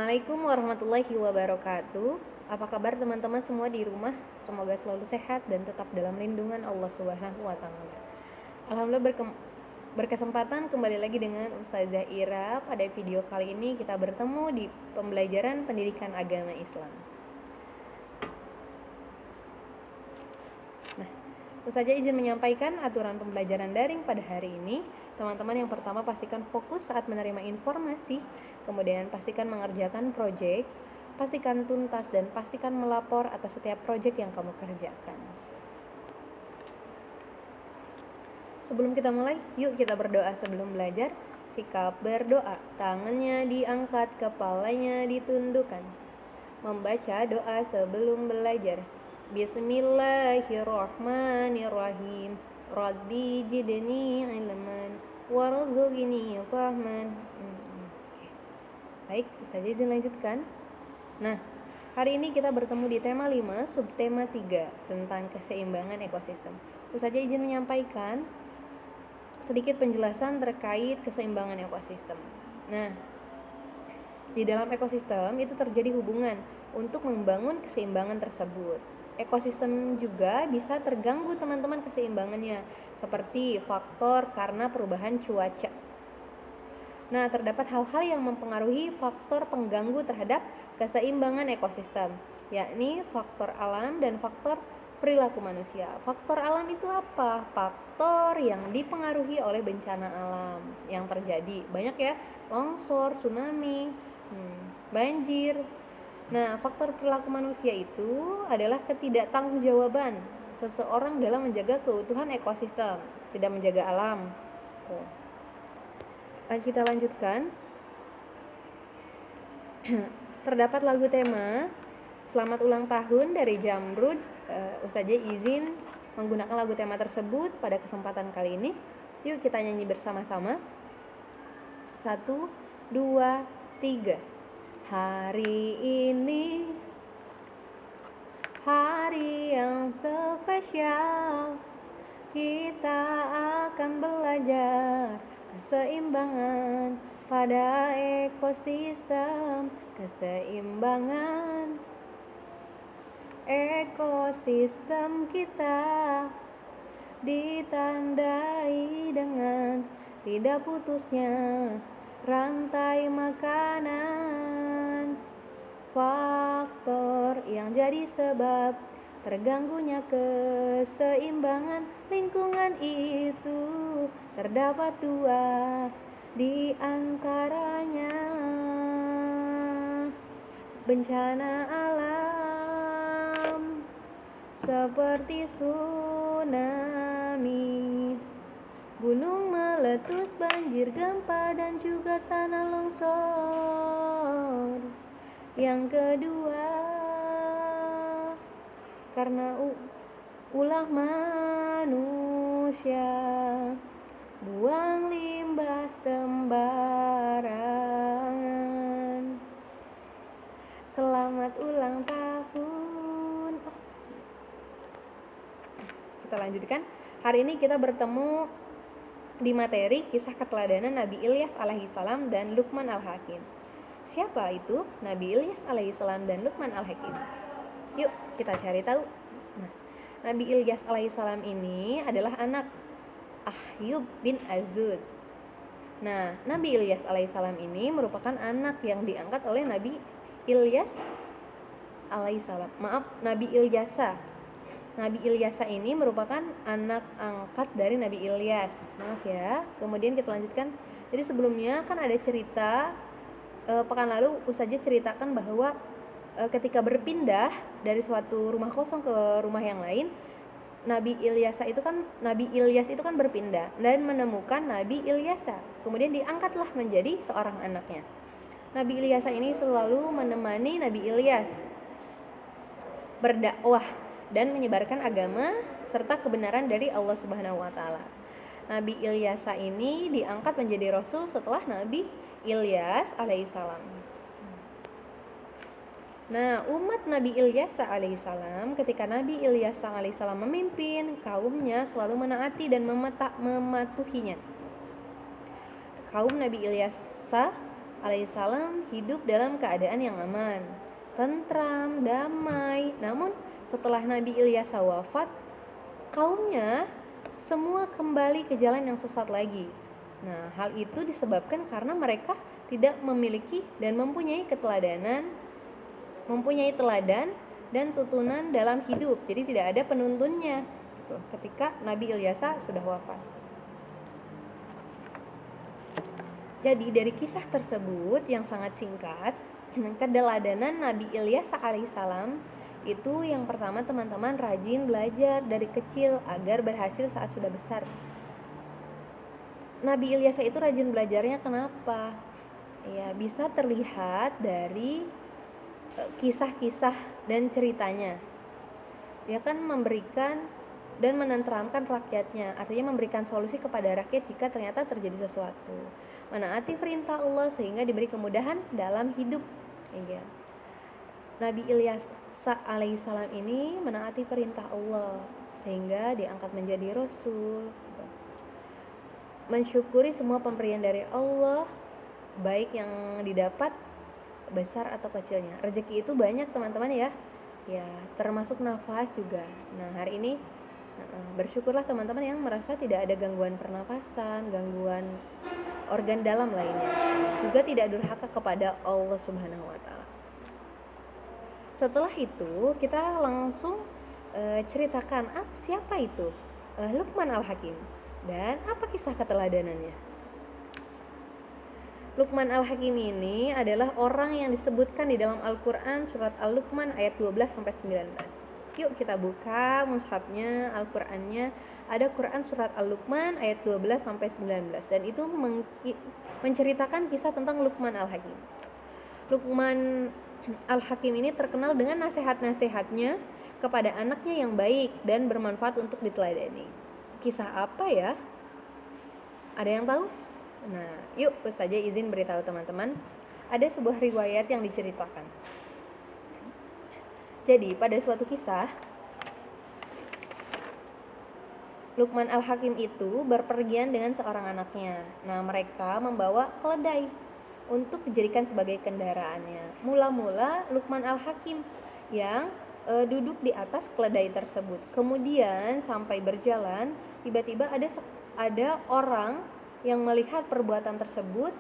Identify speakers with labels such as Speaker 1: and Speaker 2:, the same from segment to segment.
Speaker 1: Assalamualaikum warahmatullahi wabarakatuh. Apa kabar teman-teman semua di rumah? Semoga selalu sehat dan tetap dalam lindungan Allah Subhanahu wa taala. Alhamdulillah berkesempatan kembali lagi dengan Ustazah Ira. Pada video kali ini kita bertemu di pembelajaran pendidikan agama Islam. Ustazah izin menyampaikan aturan pembelajaran daring pada hari ini. Teman-teman yang pertama pastikan fokus saat menerima informasi, kemudian pastikan mengerjakan proyek, pastikan tuntas dan pastikan melapor atas setiap proyek yang kamu kerjakan. Sebelum kita mulai, yuk kita berdoa sebelum belajar. Sikap berdoa, tangannya diangkat, kepalanya ditundukkan. Membaca doa sebelum belajar. Bismillahirrahmanirrahim. Rabbi jidni ilman warzuqni fahman. Baik, Ustazah izin lanjutkan. Nah, hari ini kita bertemu di tema 5, subtema 3 tentang keseimbangan ekosistem. Ustazah izin menyampaikan sedikit penjelasan terkait keseimbangan ekosistem. Nah, di dalam ekosistem itu terjadi hubungan untuk membangun keseimbangan tersebut. Ekosistem juga bisa terganggu teman-teman keseimbangannya, seperti faktor karena perubahan cuaca. Nah, terdapat hal-hal yang mempengaruhi faktor pengganggu terhadap keseimbangan ekosistem, yakni faktor alam dan faktor perilaku manusia. Faktor alam itu apa? Faktor yang dipengaruhi oleh bencana alam yang terjadi. Banyak ya, longsor, tsunami, banjir. Nah, faktor perilaku manusia itu adalah ketidaktanggungjawaban seseorang dalam menjaga keutuhan ekosistem, tidak menjaga alam. Kita lanjutkan. Terdapat lagu tema Selamat Ulang Tahun dari Jamrud. Ustazah izin menggunakan lagu tema tersebut pada kesempatan kali ini. Yuk kita nyanyi bersama-sama. 1, 2, 3. Hari ini hari yang spesial, kita akan belajar keseimbangan pada ekosistem. Keseimbangan ekosistem kita ditandai dengan tidak putusnya rantai makanan. Faktor yang jadi sebab terganggunya keseimbangan lingkungan itu terdapat 2 di antaranya. Bencana alam seperti tsunami, gunung meletus, banjir, gempa, dan juga tanah longsor. Yang kedua, karena ulah manusia buang limbah sembarangan. Selamat ulang tahun. Kita lanjutkan. Hari ini kita bertemu di materi kisah keteladanan Nabi Ilyas alaihissalam dan Luqman al-Hakim. Siapa itu Nabi Ilyas alaihissalam dan Luqman al-Hakim? Yuk kita cari tahu. Nah, Nabi Ilyas alaihissalam ini adalah anak Ahyub bin Azuz. Nah, Nabi Ilyas alaihissalam ini merupakan anak yang diangkat oleh Nabi Ilyas alaihissalam. Nabi Ilyasa. Nabi Ilyasa ini merupakan anak angkat dari Nabi Ilyas. Maaf ya. Kemudian kita lanjutkan. Jadi sebelumnya kan ada cerita pekan lalu Ustazah ceritakan bahwa ketika berpindah dari suatu rumah kosong ke rumah yang lain, Nabi Ilyas itu kan berpindah dan menemukan Nabi Ilyasa. Kemudian diangkatlah menjadi seorang anaknya. Nabi Ilyasa ini selalu menemani Nabi Ilyas berdakwah dan menyebarkan agama serta kebenaran dari Allah Subhanahu wa taala. Nabi Ilyasa ini diangkat menjadi rasul setelah Nabi Ilyas alaihissalam. Nah, umat Nabi Ilyasa alaihissalam, ketika Nabi Ilyasa alaihissalam memimpin, kaumnya selalu menaati dan mematuhinya. Kaum Nabi Ilyasa alaihissalam hidup dalam keadaan yang aman, tentram, damai. Namun setelah Nabi Ilyas wafat, kaumnya semua kembali ke jalan yang sesat lagi. Nah, hal itu disebabkan karena mereka tidak memiliki dan mempunyai teladan dan tuntunan dalam hidup. Jadi tidak ada penuntunnya gitu, ketika Nabi Ilyas sudah wafat. Jadi dari kisah tersebut yang sangat singkat, keteladanan Nabi Ilyas alaihissalam itu yang pertama, teman-teman rajin belajar dari kecil agar berhasil saat sudah besar. Nabi Ilyas itu rajin belajarnya kenapa? Ya, bisa terlihat dari kisah-kisah dan ceritanya. Dia kan memberikan dan menenteramkan rakyatnya, artinya memberikan solusi kepada rakyat jika ternyata terjadi sesuatu. Menaati perintah Allah sehingga diberi kemudahan dalam hidup. Ya. Nabi Ilyas alaihissalam ini menaati perintah Allah sehingga diangkat menjadi rasul. Gitu. Mensyukuri semua pemberian dari Allah, baik yang didapat besar atau kecilnya. Rezeki itu banyak teman-teman ya. Ya, termasuk nafas juga. Nah, hari ini bersyukurlah teman-teman yang merasa tidak ada gangguan pernapasan, gangguan organ dalam lainnya. Juga tidak durhaka kepada Allah Subhanahu wa taala. Setelah itu kita langsung ceritakan siapa itu Luqman Al-Hakim dan apa kisah keteladanannya. Luqman Al-Hakim ini adalah orang yang disebutkan di dalam Al-Quran surat Al-Luqman ayat 12-19. Yuk kita buka mushafnya, Al-Qur'annya. Ada Quran surat Al-Luqman ayat 12-19 dan itu menceritakan kisah tentang Luqman Al-Hakim. Luqman Al-Hakim ini terkenal dengan nasihat-nasihatnya kepada anaknya yang baik dan bermanfaat untuk diteladani. Kisah apa ya? Ada yang tahu? Nah, yuk Ustazah izin beritahu teman-teman. Ada sebuah riwayat yang diceritakan. Jadi pada suatu kisah, Luqman Al-Hakim itu berpergian dengan seorang anaknya. Nah, mereka membawa keledai untuk dijadikan sebagai kendaraannya. Mula-mula Luqman Al-Hakim yang duduk di atas keledai tersebut. Kemudian sampai berjalan, tiba-tiba ada orang yang melihat perbuatan tersebut.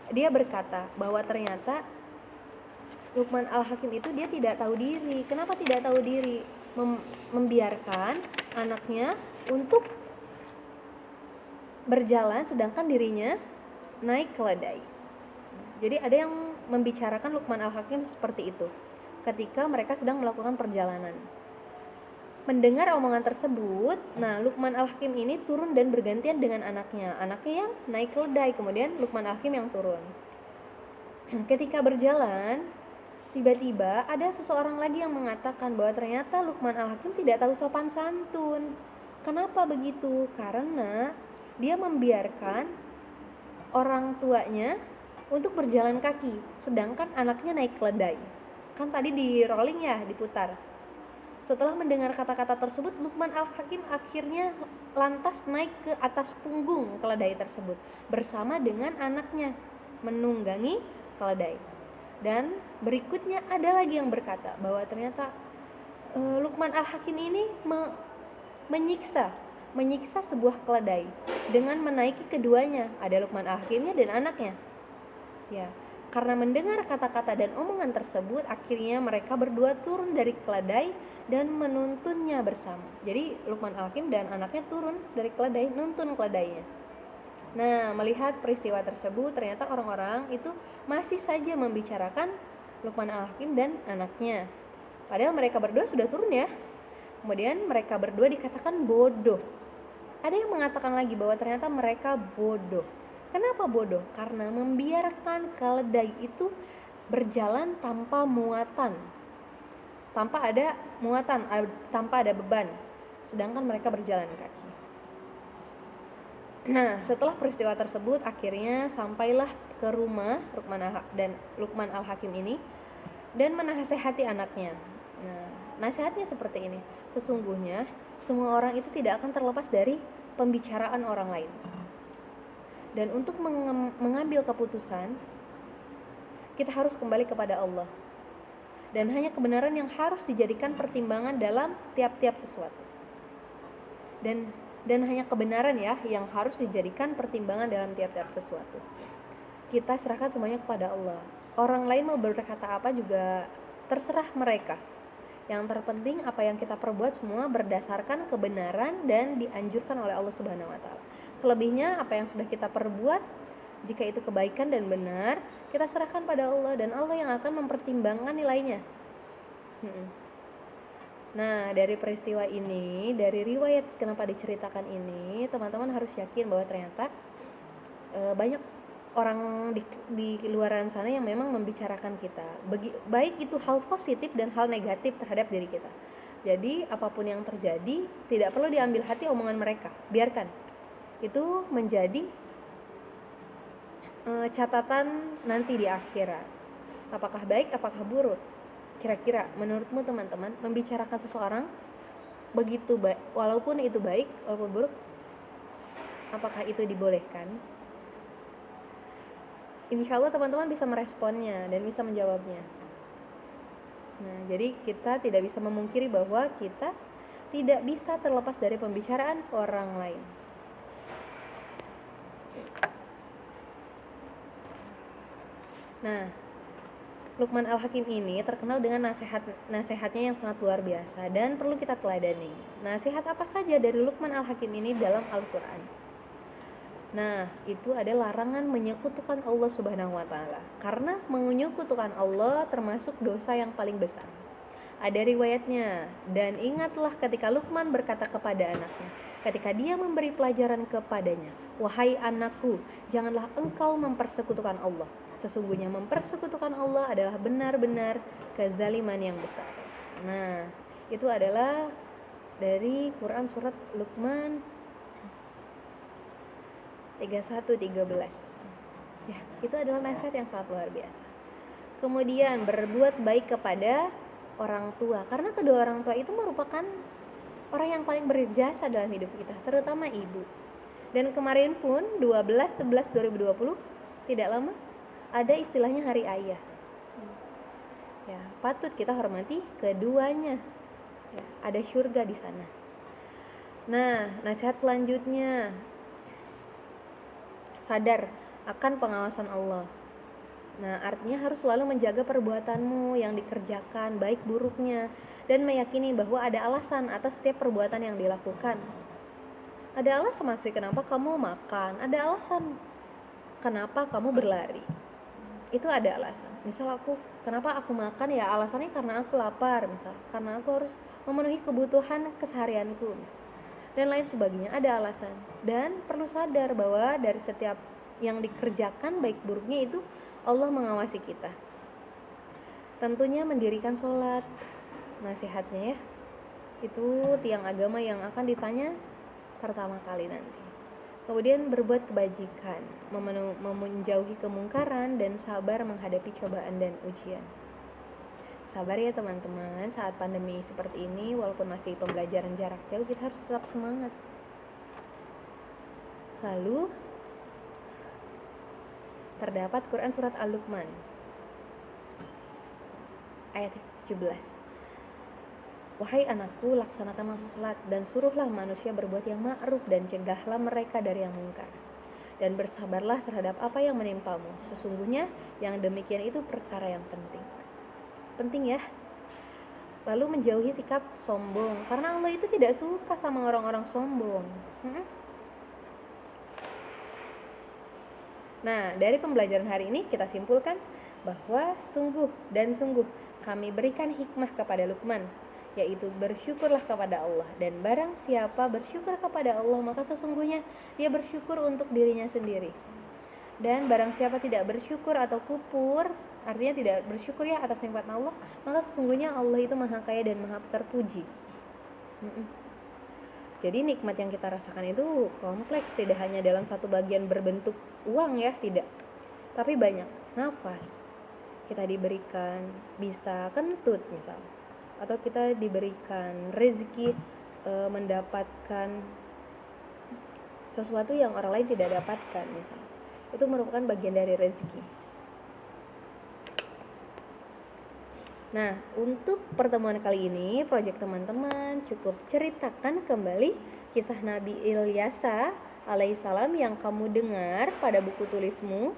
Speaker 1: Dia berkata bahwa ternyata Luqman Al-Hakim itu dia tidak tahu diri. Kenapa tidak tahu diri? Membiarkan anaknya untuk berjalan sedangkan dirinya naik keledai. Jadi ada yang membicarakan Luqman Al-Hakim seperti itu ketika mereka sedang melakukan perjalanan. Mendengar omongan tersebut, nah Luqman Al-Hakim ini turun dan bergantian dengan anaknya. Anaknya yang naik keledai, kemudian Luqman Al-Hakim yang turun. Ketika berjalan, tiba-tiba ada seseorang lagi yang mengatakan bahwa ternyata Luqman Al-Hakim tidak tahu sopan santun. Kenapa begitu? Karena dia membiarkan orang tuanya untuk berjalan kaki, sedangkan anaknya naik keledai. Kan tadi di rolling ya, diputar. Setelah mendengar kata-kata tersebut, Luqman Al-Hakim akhirnya lantas naik ke atas punggung keledai tersebut bersama dengan anaknya menunggangi keledai. Dan berikutnya ada lagi yang berkata bahwa ternyata Luqman Al-Hakim ini menyiksa sebuah keledai dengan menaiki keduanya. Ada Luqman Al-Hakimnya dan anaknya. Ya, karena mendengar kata-kata dan omongan tersebut, akhirnya mereka berdua turun dari keledai dan menuntunnya bersama. Jadi Luqman Al-Hakim dan anaknya turun dari keledai, nuntun keledainya. Nah, melihat peristiwa tersebut, ternyata orang-orang itu masih saja membicarakan Luqman Al-Hakim dan anaknya. Padahal mereka berdua sudah turun ya. Kemudian mereka berdua dikatakan bodoh. Ada yang mengatakan lagi bahwa ternyata mereka bodoh. Kenapa bodoh? Karena membiarkan keledai itu berjalan tanpa muatan. Tanpa ada muatan, tanpa ada beban. Sedangkan mereka berjalan kaki. Nah, setelah peristiwa tersebut akhirnya sampailah ke rumah Luqman Al-Hakim ini dan menasehati anaknya. Nah, nasihatnya seperti ini. Sesungguhnya semua orang itu tidak akan terlepas dari pembicaraan orang lain. Dan untuk mengambil keputusan, kita harus kembali kepada Allah. Dan hanya kebenaran yang harus dijadikan pertimbangan dalam tiap-tiap sesuatu. Dan hanya kebenaran ya yang harus dijadikan pertimbangan dalam tiap-tiap sesuatu. Kita serahkan semuanya kepada Allah. Orang lain mau berkata apa juga terserah mereka. Yang terpenting apa yang kita perbuat semua berdasarkan kebenaran dan dianjurkan oleh Allah Subhanahu wa taala. Selebihnya apa yang sudah kita perbuat, jika itu kebaikan dan benar, kita serahkan pada Allah dan Allah yang akan mempertimbangkan nilainya. Nah, dari peristiwa ini, dari riwayat kenapa diceritakan ini, teman-teman harus yakin bahwa ternyata banyak orang di luaran sana yang memang membicarakan kita, baik itu hal positif dan hal negatif terhadap diri kita. Jadi apapun yang terjadi tidak perlu diambil hati omongan mereka, biarkan itu menjadi catatan nanti di akhirat. Apakah baik, apakah buruk? Kira-kira menurutmu teman-teman, membicarakan seseorang begitu baik, walaupun itu baik, walaupun buruk, apakah itu dibolehkan? Insya Allah teman-teman bisa meresponnya dan bisa menjawabnya. Nah, jadi kita tidak bisa memungkiri bahwa kita tidak bisa terlepas dari pembicaraan orang lain. Nah, Luqman Al-Hakim ini terkenal dengan nasihatnya yang sangat luar biasa dan perlu kita teladani. Nasihat apa saja dari Luqman Al-Hakim ini dalam Al-Quran? Nah, itu ada larangan menyekutukan Allah Subhanahu wa taala. Karena menyekutukan Allah termasuk dosa yang paling besar. Ada riwayatnya, dan ingatlah ketika Luqman berkata kepada anaknya, ketika dia memberi pelajaran kepadanya, wahai anakku, janganlah engkau mempersekutukan Allah. Sesungguhnya mempersekutukan Allah adalah benar-benar kezaliman yang besar. Nah, itu adalah dari Quran surat Luqman 31-13. Ya, itu adalah nasihat yang sangat luar biasa. Kemudian berbuat baik kepada orang tua, karena kedua orang tua itu merupakan orang yang paling berjasa dalam hidup kita, terutama ibu. Dan kemarin pun 12/11/2020 tidak lama ada istilahnya Hari Ayah. Ya, patut kita hormati keduanya. Ya, ada surga di sana. Nah, nasihat selanjutnya, sadar akan pengawasan Allah. Nah, artinya harus selalu menjaga perbuatanmu yang dikerjakan, baik buruknya, dan meyakini bahwa ada alasan atas setiap perbuatan yang dilakukan. Ada alasan masih kenapa kamu makan, ada alasan kenapa kamu berlari. Itu ada alasan. Misal kenapa aku makan, ya alasannya karena aku lapar, misal karena aku harus memenuhi kebutuhan keseharianku dan lain sebagainya. Ada alasan. Dan perlu sadar bahwa dari setiap yang dikerjakan baik buruknya itu Allah mengawasi kita. Tentunya mendirikan sholat, nasihatnya ya, itu tiang agama yang akan ditanya pertama kali nanti. Kemudian berbuat kebajikan, menjauhi kemungkaran, dan sabar menghadapi cobaan dan ujian. Sabar ya teman-teman, saat pandemi seperti ini, walaupun masih pembelajaran jarak jauh, kita harus tetap semangat. Lalu terdapat Quran surat Al-Luqman ayat 17. Wahai anakku, laksanakanlah salat dan suruhlah manusia berbuat yang ma'ruf dan cegahlah mereka dari yang mungkar. Dan bersabarlah terhadap apa yang menimpamu. Sesungguhnya yang demikian itu perkara yang penting. Penting ya. Lalu menjauhi sikap sombong, karena Allah itu tidak suka sama orang-orang sombong. Nah, dari pembelajaran hari ini kita simpulkan bahwa sungguh kami berikan hikmah kepada Luqman, yaitu bersyukurlah kepada Allah. Dan barang siapa bersyukur kepada Allah, maka sesungguhnya dia bersyukur untuk dirinya sendiri. Dan barang siapa tidak bersyukur atau kufur, artinya tidak bersyukur ya atas nikmat Allah, maka sesungguhnya Allah itu maha kaya dan maha terpuji. Jadi nikmat yang kita rasakan itu kompleks, tidak hanya dalam satu bagian berbentuk uang ya, tidak. Tapi banyak. Nafas kita diberikan, bisa kentut misal, atau kita diberikan rezeki, mendapatkan sesuatu yang orang lain tidak dapatkan misalnya. Itu merupakan bagian dari rezeki. Nah, untuk pertemuan kali ini, proyek teman-teman cukup ceritakan kembali kisah Nabi Ilyasa alaihissalam yang kamu dengar pada buku tulismu.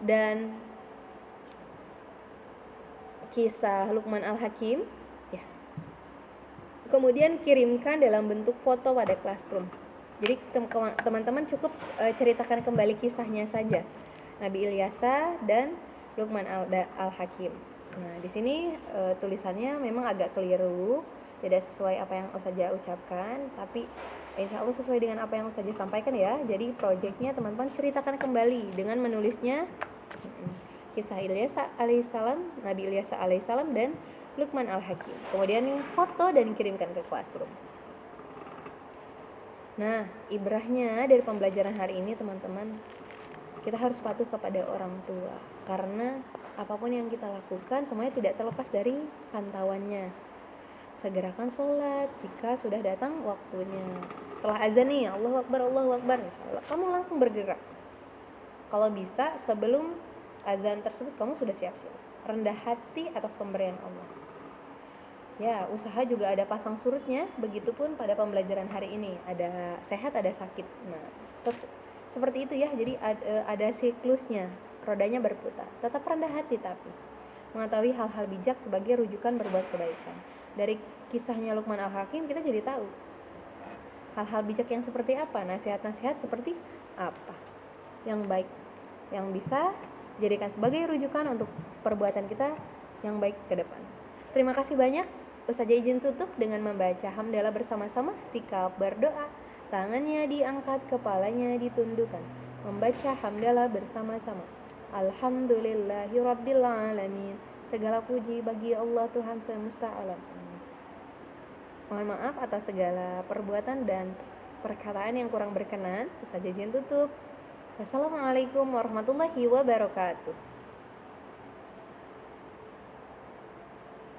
Speaker 1: Dan kisah Luqman Al-Hakim ya. Kemudian kirimkan dalam bentuk foto pada Classroom. Jadi teman-teman cukup ceritakan kembali kisahnya saja. Nabi Ilyasa dan Luqman Al-Hakim. Nah, di sini tulisannya memang agak keliru, tidak sesuai apa yang Ustazah ucapkan, tapi insya Allah sesuai dengan apa yang Ustazah sampaikan ya. Jadi proyeknya teman-teman ceritakan kembali dengan menulisnya kisah Ilyasa alaihissalam, Nabi Ilyasa alaihissalam dan Luqman Al-Hakim. Kemudian foto dan kirimkan ke Classroom. Nah, ibrahnya dari pembelajaran hari ini teman-teman, kita harus patuh kepada orang tua, karena apapun yang kita lakukan semuanya tidak terlepas dari pantauannya. Segerakan sholat jika sudah datang waktunya. Setelah azan nih, Allahu Akbar, misalnya, kamu langsung bergerak. Kalau bisa sebelum azan tersebut kamu sudah siap-siap. Rendah hati atas pemberian Allah. Ya, usaha juga ada pasang surutnya, begitupun pada pembelajaran hari ini. Ada sehat, ada sakit. Nah, seperti itu ya, jadi ada siklusnya, rodanya berputar. Tetap rendah hati tapi mengetahui hal-hal bijak sebagai rujukan berbuat kebaikan. Dari kisahnya Luqman Al-Hakim kita jadi tahu hal-hal bijak yang seperti apa, nasihat-nasihat seperti apa yang baik, yang bisa jadikan sebagai rujukan untuk perbuatan kita yang baik ke depan. Terima kasih banyak. Ustazah izin tutup dengan membaca hamdalah bersama-sama, sikap berdoa, tangannya diangkat, kepalanya ditundukkan. Membaca hamdalah bersama-sama. Alhamdulillahirabbil alamin. Segala puji bagi Allah Tuhan semesta alam. Mohon maaf atas segala perbuatan dan perkataan yang kurang berkenan. Ustazah izin tutup. Wassalamualaikum warahmatullahi wabarakatuh.